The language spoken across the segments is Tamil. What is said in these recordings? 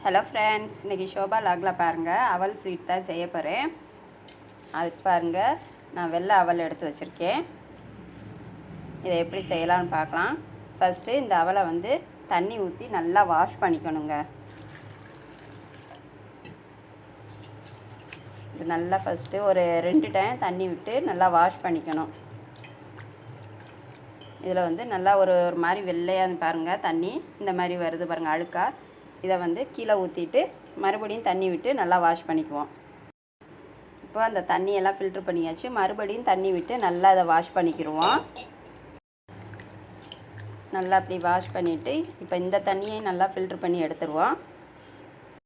ஹலோ ஃப்ரெண்ட்ஸ், இன்றைக்கி ஷோபா லாகில் பாருங்கள் அவல் ஸ்வீட் தான் செய்ய போகிறேன். அதுக்கு பாருங்கள், நான் வெள்ளை அவல் எடுத்து வச்சுருக்கேன். இதை எப்படி செய்யலான்னு பார்க்கலாம். ஃபஸ்ட்டு இந்த அவலை வந்து தண்ணி ஊற்றி நல்லா வாஷ் பண்ணிக்கணுங்க. இது நல்லா ஃபஸ்ட்டு ஒரு 2 டைம் தண்ணி விட்டு நல்லா வாஷ் பண்ணிக்கணும். இதில் வந்து நல்லா ஒரு மாதிரி வெள்ளையாக பாருங்கள், தண்ணி இந்த மாதிரி வருது பாருங்கள் அழுக்கா. இதை வந்து கீழே ஊற்றிட்டு மறுபடியும் தண்ணி விட்டு நல்லா வாஷ் பண்ணிக்குவோம். இப்போ அந்த தண்ணியெல்லாம் ஃபில்ட்ரு பண்ணியாச்சு. மறுபடியும் தண்ணி விட்டு நல்லா அதை வாஷ் பண்ணிக்கிடுவோம். நல்லா அப்படி வாஷ் பண்ணிவிட்டு இப்போ இந்த தண்ணியை நல்லா ஃபில்ட்ரு பண்ணி எடுத்துருவோம்.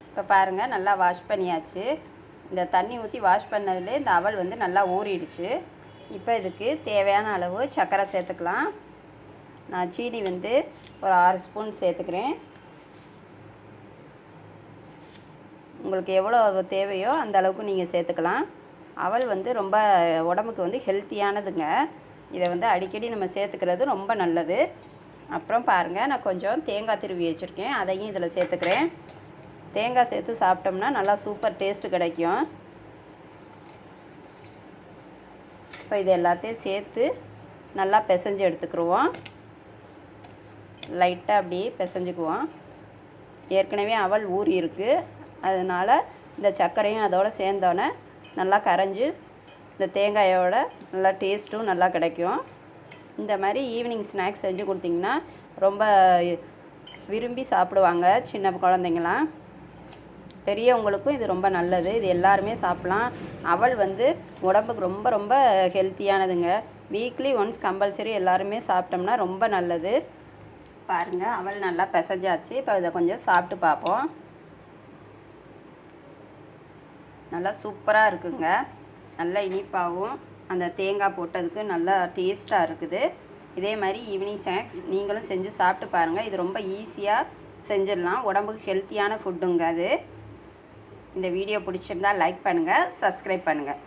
இப்போ பாருங்கள், நல்லா வாஷ் பண்ணியாச்சு. இந்த தண்ணி ஊற்றி வாஷ் பண்ணதுலேயே இந்த அவல் வந்து நல்லா ஊறிடுச்சு. இப்போ இதுக்கு தேவையான அளவு சர்க்கரை சேர்த்துக்கலாம். நான் சீனி வந்து ஒரு 6 ஸ்பூன் சேர்த்துக்கிறேன். உங்களுக்கு எவ்வளோ தேவையோ அந்த அளவுக்கு நீங்கள் சேர்த்துக்கலாம். அவல் வந்து ரொம்ப உடம்புக்கு வந்து ஹெல்த்தியானதுங்க. இதை வந்து அடிக்கடி நம்ம சேர்த்துக்கிறது ரொம்ப நல்லது. அப்புறம் பாருங்கள், நான் கொஞ்சம் தேங்காய் திருவி வச்சுருக்கேன், அதையும் இதில் சேர்த்துக்கிறேன். தேங்காய் சேர்த்து சாப்பிட்டோம்னா நல்லா சூப்பர் டேஸ்ட்டு கிடைக்கும். இப்போ இது எல்லாத்தையும் சேர்த்து நல்லா பிசைஞ்சு எடுத்துக்கிடுவோம். லைட்டாக அப்படியே பிசைஞ்சுக்குவோம். ஏற்கனவே அவல் ஊறி இருக்குது, அதனால் இந்த சர்க்கரையும் அதோடு சேர்ந்தோன்னே நல்லா கரைஞ்சி இந்த தேங்காயோட நல்லா டேஸ்ட்டும் நல்லா கிடைக்கும். இந்த மாதிரி ஈவினிங் ஸ்நாக்ஸ் செஞ்சு கொடுத்திங்கன்னா ரொம்ப விரும்பி சாப்பிடுவாங்க சின்ன குழந்தைங்களாம். பெரியவங்களுக்கும் இது ரொம்ப நல்லது. இது எல்லாருமே சாப்பிட்லாம். அவல் வந்து உடம்புக்கு ரொம்ப ரொம்ப ஹெல்த்தியானதுங்க. வீக்லி ஒன்ஸ் கம்பல்சரி எல்லாருமே சாப்பிட்டோம்னா ரொம்ப நல்லது. பாருங்கள், அவல் நல்லா பிசைஞ்சாச்சு. இப்போ இதை கொஞ்சம் சாப்பிட்டு பார்ப்போம். நல்லா சூப்பராக இருக்குங்க. நல்லா இனிப்பாகவும் அந்த தேங்காய் போட்டதுக்கு நல்லா டேஸ்ட்டாக இருக்குது. இதே மாதிரி ஈவினிங் ஸ்நாக்ஸ் நீங்களும் செஞ்சு சாப்பிட்டு பாருங்கள். இது ரொம்ப ஈஸியாக செஞ்சிடலாம். உடம்புக்கு ஹெல்த்தியான ஃபுட்டுங்க அது. இந்த வீடியோ பிடிச்சிருந்தால் லைக் பண்ணுங்கள், சப்ஸ்கிரைப் பண்ணுங்கள்.